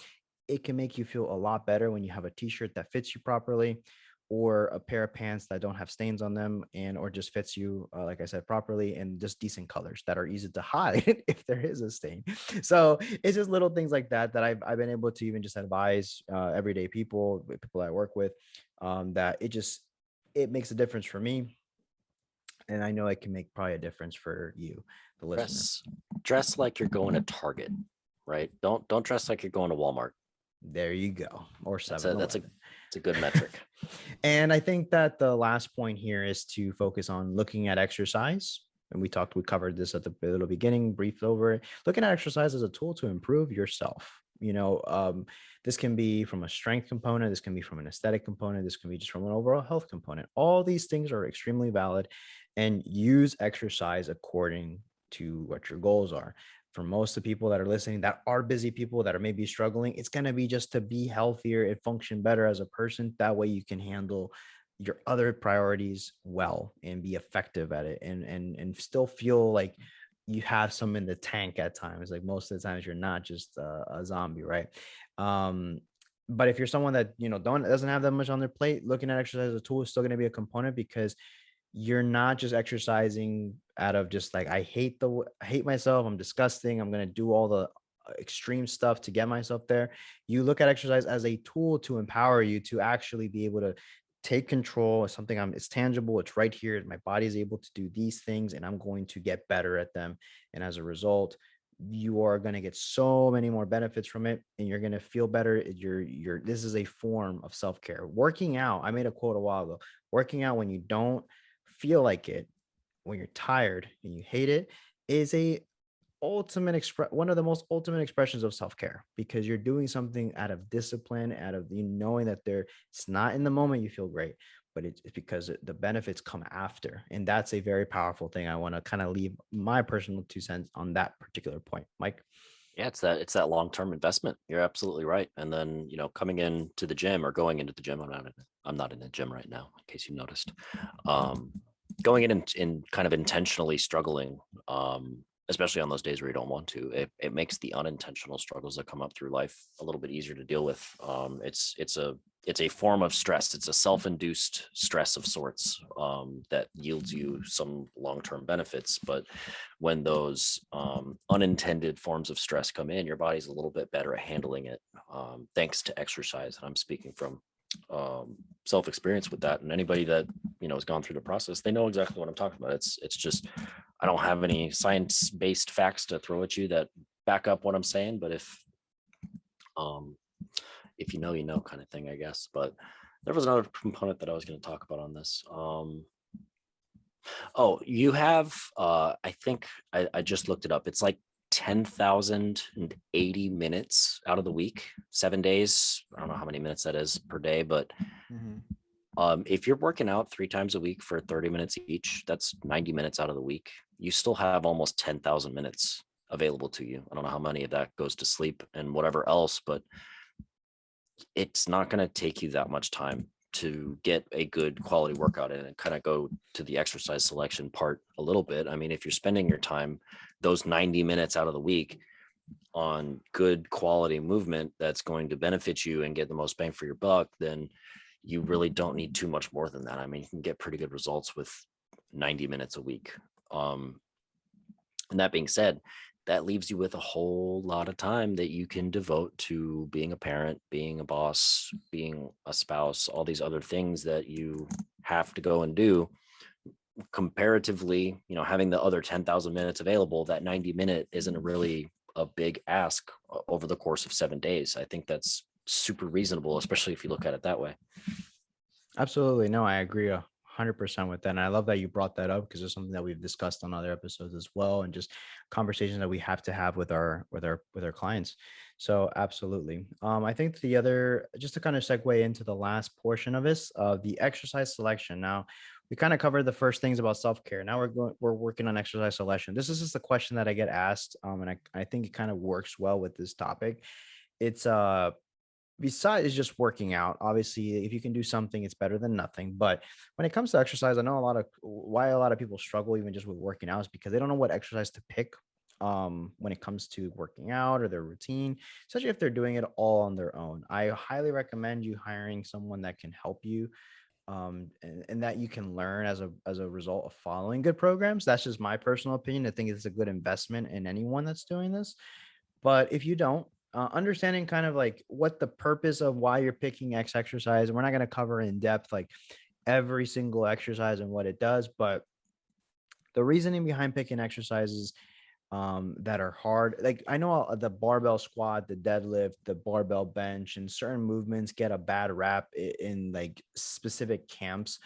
It can make you feel a lot better when you have a t-shirt that fits you properly, or a pair of pants that don't have stains on them, and or just fits you, like I said, properly, and just decent colors that are easy to hide if there is a stain. So it's just little things like that that I've been able to even just advise everyday people, people I work with, that it makes a difference for me, and I know it can make probably a difference for you, the listener. Dress like you're going to Target, right? Don't dress like you're going to Walmart. There you go. Or That's 7 a good metric. And I think that the last point here is to focus on looking at exercise. And we covered this at the little beginning, briefed over it. Looking at exercise as a tool to improve yourself. This can be from a strength component, this can be from an aesthetic component, this can be just from an overall health component. All these things are extremely valid, and use exercise according to what your goals are. For most of the people that are listening that are busy people that are maybe struggling, it's going to be just to be healthier and function better as a person. That way you can handle your other priorities well and be effective at it, and still feel like you have some in the tank at times. Like most of the times you're not just a zombie, right? But if you're someone that doesn't have that much on their plate, looking at exercise as a tool is still going to be a component, because you're not just exercising out of just like I hate myself, I'm disgusting, I'm going to do all the extreme stuff to get myself there. You look at exercise as a tool to empower you to actually be able to take control of something. It's tangible, it's right here, my body is able to do these things, and I'm going to get better at them. And as a result, you are going to get so many more benefits from it, and you're going to feel better. This is a form of self-care. Working out, I made a quote a while ago, working out when you don't feel like it, when you're tired and you hate it, is one of the most ultimate expressions of self-care, because you're doing something out of discipline, out of you knowing that it's not in the moment you feel great, but it's because the benefits come after. And that's a very powerful thing. I want to kind of leave my personal 2 cents on that particular point, Mike. Yeah, it's that long-term investment. You're absolutely right. And then, coming into the gym or going into the gym, I'm not in the gym right now, in case you noticed. Going in kind of intentionally struggling, especially on those days where you don't want to, it makes the unintentional struggles that come up through life a little bit easier to deal with. It's a form of stress. It's a self-induced stress of sorts, that yields you some long-term benefits. But when those unintended forms of stress come in, your body's a little bit better at handling it, thanks to exercise. And I'm speaking from self-experience with that. And anybody that has gone through the process, they know exactly what I'm talking about. It's just, I don't have any science-based facts to throw at you that back up what I'm saying, but if you know kind of thing, I guess. But there was another component that I was going to talk about on this. You have I think I just looked it up. It's like 10,080 minutes out of the week, 7 days. I don't know how many minutes that is per day, but if you're working out 3 times a week for 30 minutes each, that's 90 minutes out of the week. You still have almost 10,000 minutes available to you. I don't know how many of that goes to sleep and whatever else, but it's not going to take you that much time to get a good quality workout in. And kind of go to the exercise selection part a little bit. I mean, if you're spending your time, those 90 minutes out of the week, on good quality movement that's going to benefit you and get the most bang for your buck, then you really don't need too much more than that. I mean, you can get pretty good results with 90 minutes a week. And that being said, that leaves you with a whole lot of time that you can devote to being a parent, being a boss, being a spouse, all these other things that you have to go and do. Comparatively, having the other 10,000 minutes available, that 90-minute isn't really a big ask over the course of 7 days. I think that's super reasonable, especially if you look at it that way. Absolutely. No, I agree 100% with that. And I love that you brought that up because it's something that we've discussed on other episodes as well, and just conversations that we have to have with our clients. So absolutely. I think the other, just to kind of segue into the last portion of this, the exercise selection. Now, we kind of covered the first things about self-care. Now we're working on exercise selection. This is just a question that I get asked. And I think it kind of works well with this topic. It's besides just working out, obviously, if you can do something, it's better than nothing. But when it comes to exercise, I know a lot of people struggle even just with working out is because they don't know what exercise to pick when it comes to working out or their routine, especially if they're doing it all on their own. I highly recommend you hiring someone that can help you, and that you can learn as a result of following good programs. That's just my personal opinion. I think it's a good investment in anyone that's doing this. But if you don't, understanding kind of like what the purpose of why you're picking X exercise, and we're not going to cover in depth like every single exercise and what it does, but the reasoning behind picking exercises that are hard. Like I know the barbell squat, the deadlift, the barbell bench, and certain movements get a bad rap in like specific camps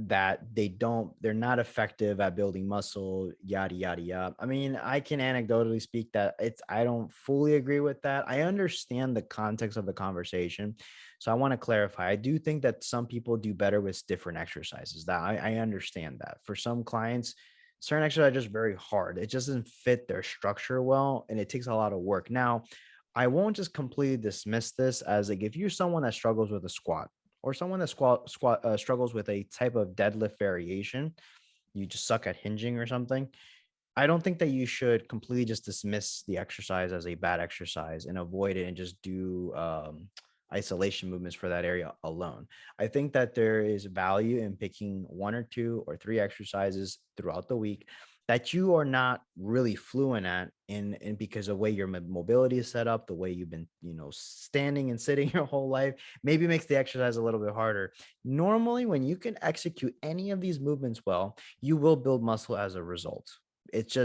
that they're not effective at building muscle, yada yada yada. I mean, I can anecdotally speak that I don't fully agree with that. I understand the context of the conversation, so I want to clarify. I do think that some people do better with different exercises. That I understand that for some clients, certain exercises are just very hard. It just doesn't fit their structure well, and it takes a lot of work. Now, I won't just completely dismiss this as like if you're someone that struggles with a squat or someone that struggles with a type of deadlift variation, you just suck at hinging or something. I don't think that you should completely just dismiss the exercise as a bad exercise and avoid it and just do isolation movements for that area alone. I think that there is value in picking one or two or three exercises throughout the week that you are not really fluent at in because of the way your mobility is set up, the way you've been, standing and sitting your whole life, maybe makes the exercise a little bit harder. Normally, when you can execute any of these movements well, you will build muscle as a result. It's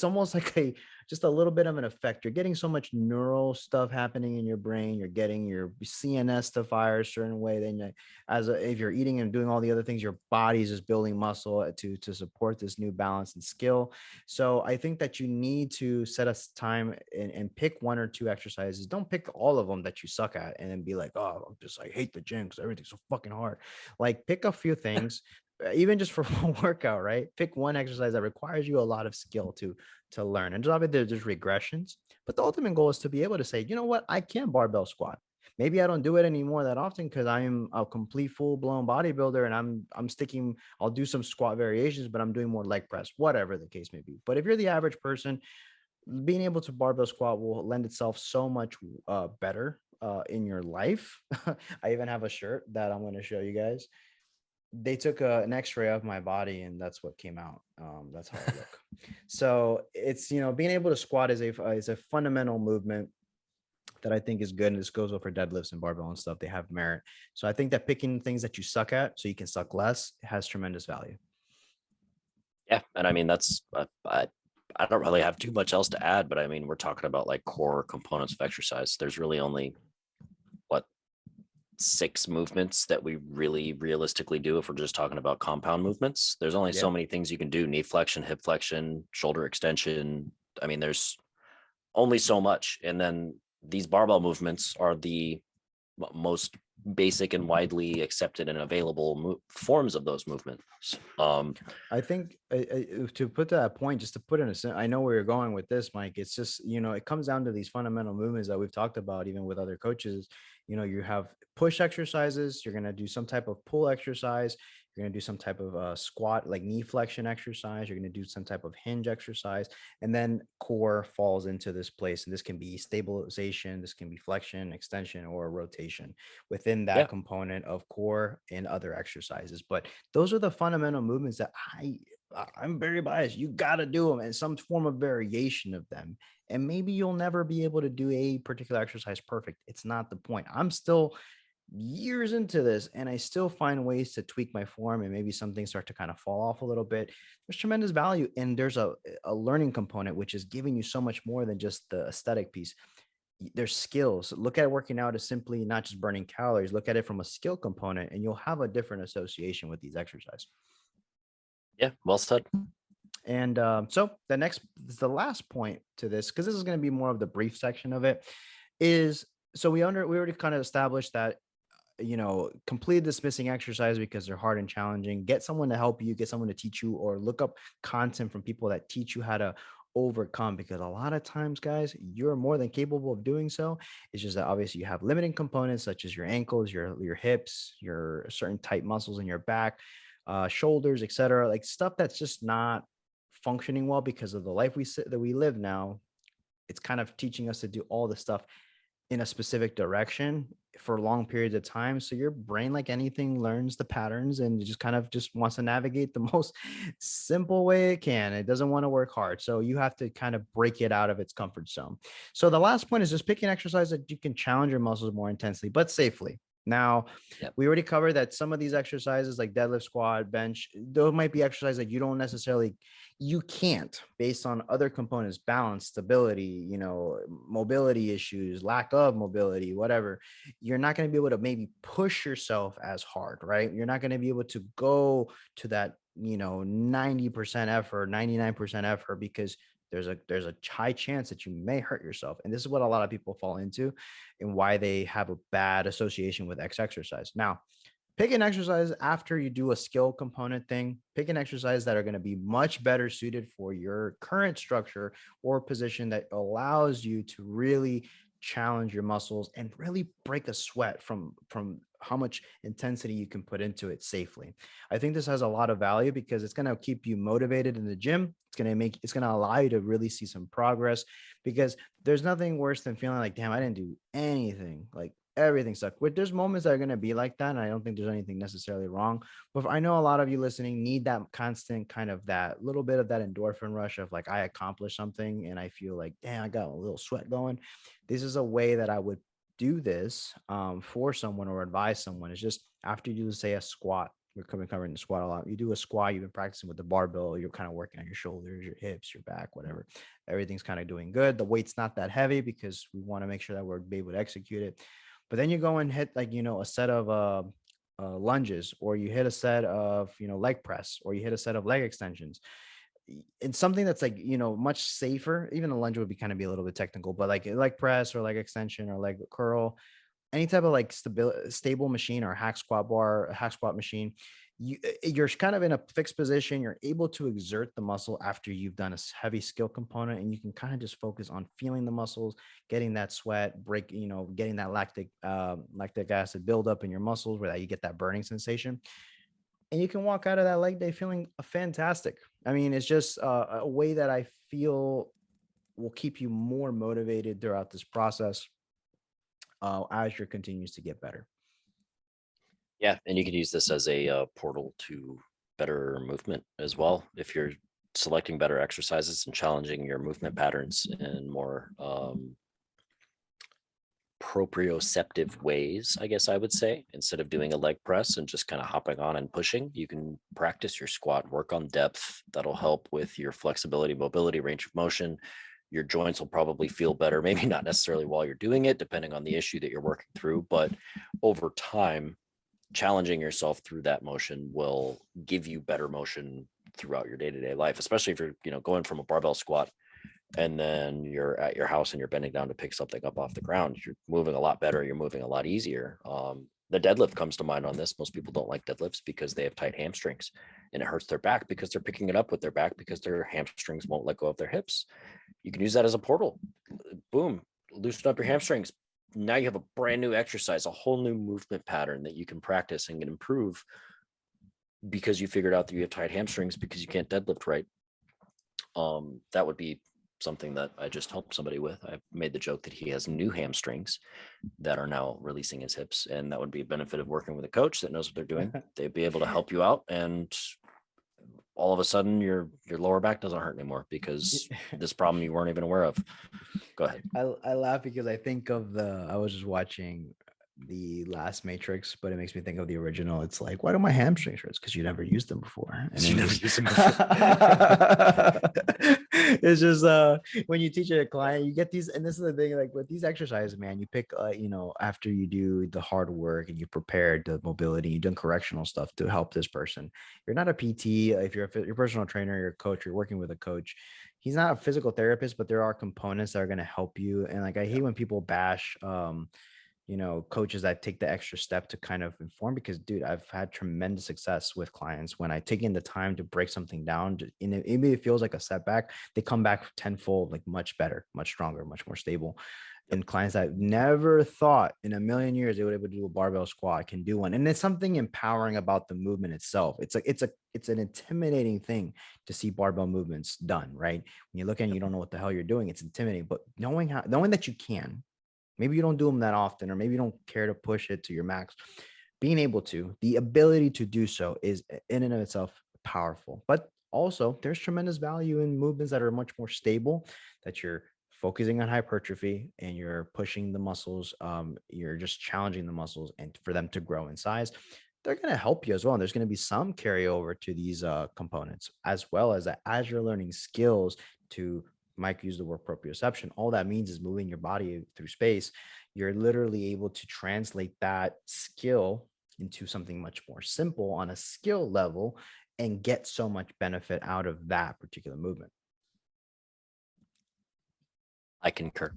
almost like a just a little bit of an effect. You're getting so much neural stuff happening in your brain. You're getting your CNS to fire a certain way. Then, if you're eating and doing all the other things, your body's just building muscle to support this new balance and skill. So I think that you need to set us time and pick one or two exercises. Don't pick all of them that you suck at and then be like, oh, I hate the gym because everything's so fucking hard. Like pick a few things even just for one workout, right? Pick one exercise that requires you a lot of skill to learn. And just obviously there's regressions, but the ultimate goal is to be able to say, you know what, I can barbell squat. Maybe I don't do it anymore that often because I'm a complete full-blown bodybuilder and I'm sticking, I'll do some squat variations, but I'm doing more leg press, whatever the case may be. But if you're the average person, being able to barbell squat will lend itself so much better in your life. I even have a shirt that I'm going to show you guys. They took an x-ray of my body and that's what came out. That's how I look. So it's, being able to squat is a fundamental movement that I think is good. And this goes over deadlifts and barbell and stuff. They have merit. So I think that picking things that you suck at so you can suck less has tremendous value. Yeah, and I mean I don't really have too much else to add, but I mean we're talking about like core components of exercise. There's really only what 6 movements that we really realistically do if we're just talking about compound movements. There's only so many things you can do: knee flexion, hip flexion, shoulder extension. I mean, there's only so much. And then these barbell movements are the most basic and widely accepted and available forms of those movements. I think to put to that point, just to put in I know where you're going with this, Mike. It's just, it comes down to these fundamental movements that we've talked about, even with other coaches. You have push exercises, you're going to do some type of pull exercise, you're going to do some type of squat, like knee flexion exercise, you're going to do some type of hinge exercise, and then core falls into this place. And this can be stabilization, this can be flexion, extension, or rotation within that component of core and other exercises. But those are the fundamental movements that I'm very biased. You got to do them and some form of variation of them. And maybe you'll never be able to do a particular exercise perfect. It's not the point. I'm still years into this and I still find ways to tweak my form and maybe some things start to kind of fall off a little bit. There's tremendous value and there's a learning component, which is giving you so much more than just the aesthetic piece. there's skills. Look at working out as simply not just burning calories. Look at it from a skill component, and you'll have a different association with these exercises. Yeah, well said. And so the last point to this, because this is going to be more of the brief section of it, is so we already kind of established that complete this missing exercise because they're hard and challenging. Get someone to help you, get someone to teach you, or look up content from people that teach you how to overcome, because a lot of times, guys, you're more than capable of doing so. It's just that obviously you have limiting components such as your ankles, your hips, your certain tight muscles in your back, shoulders, etc. Like stuff that's just not functioning well because of the life that we live now. It's kind of teaching us to do all the stuff in a specific direction for long periods of time. So your brain, like anything, learns the patterns and it just kind of just wants to navigate the most simple way it can. It doesn't want to work hard. So you have to kind of break it out of its comfort zone. So the last point is just pick an exercise that you can challenge your muscles more intensely, but safely. Now, Yep. we already covered that some of these exercises like deadlift, squat, bench, those might be exercises that you can't, based on other components, balance, stability, mobility issues, lack of mobility, whatever. You're not going to be able to maybe push yourself as hard, right? You're not going to be able to go to that, 90% effort, 99% effort, because there's a high chance that you may hurt yourself. And this is what a lot of people fall into and why they have a bad association with exercise. Now, pick an exercise after you do a skill component thing. Pick an exercise that are going to be much better suited for your current structure or position that allows you to really challenge your muscles and really break a sweat from how much intensity you can put into it safely. I think this has a lot of value because it's going to keep you motivated in the gym. It's going to allow you to really see some progress, because there's nothing worse than feeling like, damn, I didn't do anything. Like everything sucked. There's moments that are going to be like that, and I don't think there's anything necessarily wrong. But I know a lot of you listening need that constant kind of that little bit of that endorphin rush of like, I accomplished something and I feel like, damn, I got a little sweat going. This is a way that I would do this for someone or advise someone. It's just after you do, say, a squat. We're covering the squat a lot. You do a squat, you've been practicing with the barbell, you're kind of working on your shoulders, your hips, your back, whatever. Everything's kind of doing good. The weight's not that heavy because we want to make sure that we're able to execute it. But then you go and hit like, a set of lunges, or you hit a set of, leg press, or you hit a set of leg extensions. It's something that's like, much safer. Even a lunge would be a little bit technical, but like a leg press or leg extension or leg curl, any type of like stable machine or hack squat bar, hack squat machine, you're kind of in a fixed position. You're able to exert the muscle after you've done a heavy skill component, and you can kind of just focus on feeling the muscles, getting that sweat break, getting that lactic acid buildup in your muscles where that you get that burning sensation, and you can walk out of that leg day feeling fantastic. I mean, it's just a way that I feel will keep you more motivated throughout this process as your continues to get better. Yeah, and you could use this as a portal to better movement as well. If you're selecting better exercises and challenging your movement patterns in more proprioceptive ways, I guess I would say, instead of doing a leg press and just kind of hopping on and pushing, you can practice your squat, work on depth. That'll help with your flexibility, mobility, range of motion. Your joints will probably feel better, maybe not necessarily while you're doing it, depending on the issue that you're working through, but over time, challenging yourself through that motion will give you better motion throughout your day-to-day life, especially if you're going from a barbell squat and then you're at your house and you're bending down to pick something up off the ground. You're moving a lot better, you're moving a lot easier. The deadlift comes to mind on this. Most people don't like deadlifts because they have tight hamstrings, and it hurts their back because they're picking it up with their back because their hamstrings won't let go of their hips. You can use that as a portal. Boom, loosen up your hamstrings. Now you have a brand new exercise, a whole new movement pattern that you can practice and can improve because you figured out that you have tight hamstrings because you can't deadlift right. That would be something that I just helped somebody with. I made the joke that he has new hamstrings that are now releasing his hips, and that would be a benefit of working with a coach that knows what they're doing. They'd be able to help you out, and all of a sudden your lower back doesn't hurt anymore because this problem you weren't even aware of. Go ahead. I laugh because I think of I was just watching the last Matrix, but it makes me think of the original. It's like, why do my hamstrings hurt? Because you never used them before. And You then never just use them before. it's just when you teach a client, you get these, and this is the thing, like with these exercises, man, you pick after you do the hard work and you prepared the mobility, you've done correctional stuff to help this person. You're not a PT. If you're your personal trainer, you're a coach, you're working with a coach. He's not a physical therapist, but there are components that are going to help you. And like I hate when people bash coaches that take the extra step to kind of inform, because dude, I've had tremendous success with clients when I take in the time to break something down, and maybe it feels like a setback, they come back tenfold, like much better, much stronger, much more stable. Yep. And clients that never thought in a million years they would be able to do a barbell squat can do one. And there's something empowering about the movement itself. It's an intimidating thing to see barbell movements done, right? When you look at it, you don't know what the hell you're doing, it's intimidating. But knowing that you can, maybe you don't do them that often, or maybe you don't care to push it to your max. Being able to, the ability to do so is in and of itself powerful. But also, there's tremendous value in movements that are much more stable, that you're focusing on hypertrophy and you're pushing the muscles. You're just challenging the muscles and for them to grow in size. They're going to help you as well. And there's going to be some carryover to these components, as well as that as you're learning skills to Mike used the word proprioception. All that means is moving your body through space. You're literally able to translate that skill into something much more simple on a skill level and get so much benefit out of that particular movement. I concur.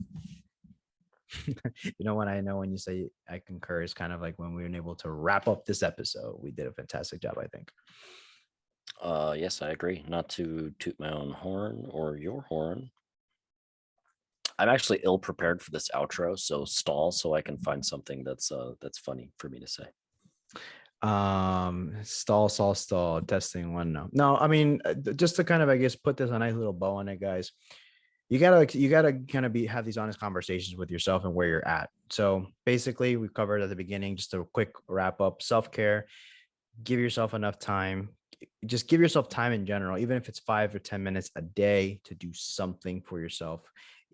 What I know when you say I concur is kind of like when we were able to wrap up this episode. We did a fantastic job, I think. Yes, I agree. Not to toot my own horn or your horn. I'm actually ill prepared for this outro, so stall so I can find something that's funny for me to say. Stall, testing one. No, I mean, just to kind of, I guess, put this a nice little bow on it, guys. You gotta kind of have these honest conversations with yourself and where you're at. So basically, we covered at the beginning, just a quick wrap up: self-care, give yourself enough time. Just give yourself time in general, even if it's 5 or 10 minutes a day, to do something for yourself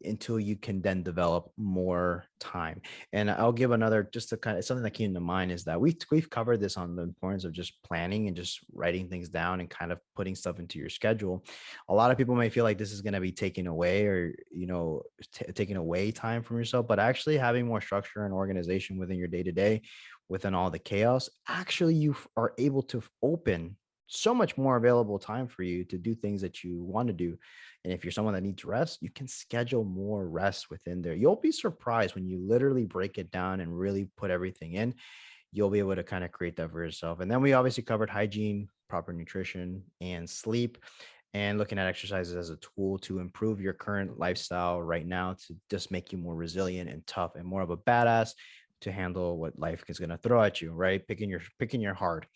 until you can then develop more time. And I'll give another, just to kind of something that came to mind, is that we've covered this on the importance of just planning and just writing things down and kind of putting stuff into your schedule. A lot of people may feel like this is going to be taken away, or taking away time from yourself, but actually having more structure and organization within your day to day, within all the chaos, actually you are able to open so much more available time for you to do things that you want to do. And if you're someone that needs rest, you can schedule more rest within there. You'll be surprised when you literally break it down and really put everything in. You'll be able to kind of create that for yourself. And then we obviously covered hygiene, proper nutrition, and sleep, and looking at exercises as a tool to improve your current lifestyle right now, to just make you more resilient and tough and more of a badass to handle what life is going to throw at you, right? Picking your heart.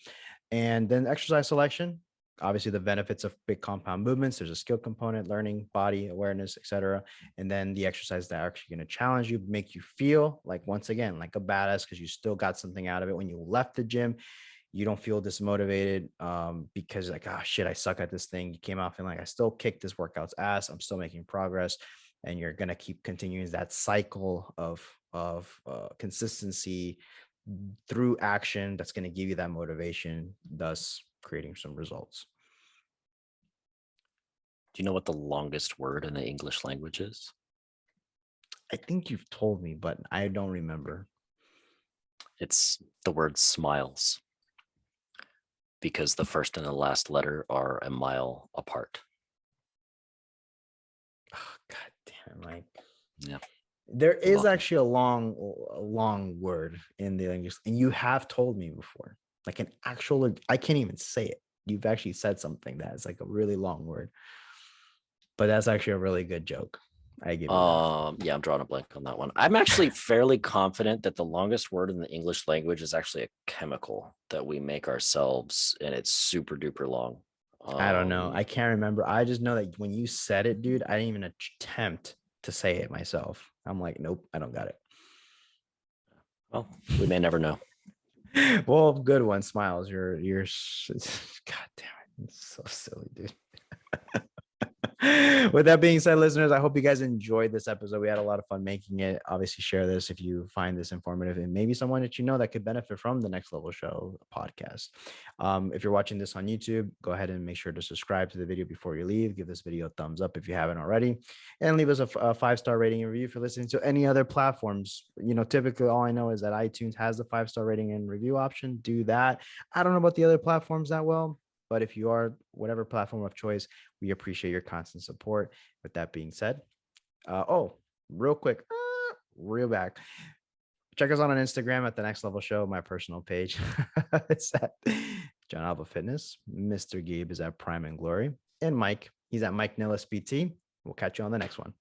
And then exercise selection, obviously the benefits of big compound movements. There's a skill component, learning, body awareness, etc. And then the exercise that are actually going to challenge you, make you feel like, once again, like a badass, because you still got something out of it when you left the gym. You don't feel dismotivated because like, oh shit, I suck at this thing. You came out feeling like, I still kicked this workout's ass, I'm still making progress. And you're going to keep continuing that cycle of consistency through action that's going to give you that motivation, thus creating some results. Do you know what the longest word in the English language is? I think you've told me, but I don't remember. It's the word smiles, because the first and the last letter are a mile apart. Oh, God damn, Mike. Yeah. There is actually a long word in the English, and you have told me before, like an actual, I can't even say it. You've actually said something that is like a really long word, but that's actually a really good joke. I give you that. Yeah, I'm drawing a blank on that one. I'm actually fairly confident that the longest word in the English language is actually a chemical that we make ourselves, and it's super duper long. I don't know. I can't remember. I just know that when you said it, dude, I didn't even attempt to say it myself. I'm like, nope, I don't got it. Well, we may never know. Well, good one. Smiles. You're God damn it. It's so silly, dude. With that being said, listeners, I hope you guys enjoyed this episode. We had a lot of fun making it. Obviously, share this if you find this informative and maybe someone that you know that could benefit from the Next Level Show podcast. If you're watching this on YouTube, go ahead and make sure to subscribe to the video before you leave. Give this video a thumbs up if you haven't already, and leave us a 5-star rating and review for listening to any other platforms. Typically all I know is that iTunes has the 5-star rating and review option. Do that. I don't know about the other platforms that well, but if you are whatever platform of choice, we appreciate your constant support. With that being said, real quick, real back. Check us out on Instagram at The Next Level Show, my personal page. It's at John Alba Fitness. Mr. Gabe is at Prime and Glory. And Mike, he's at Mike Nillis PT. We'll catch you on the next one.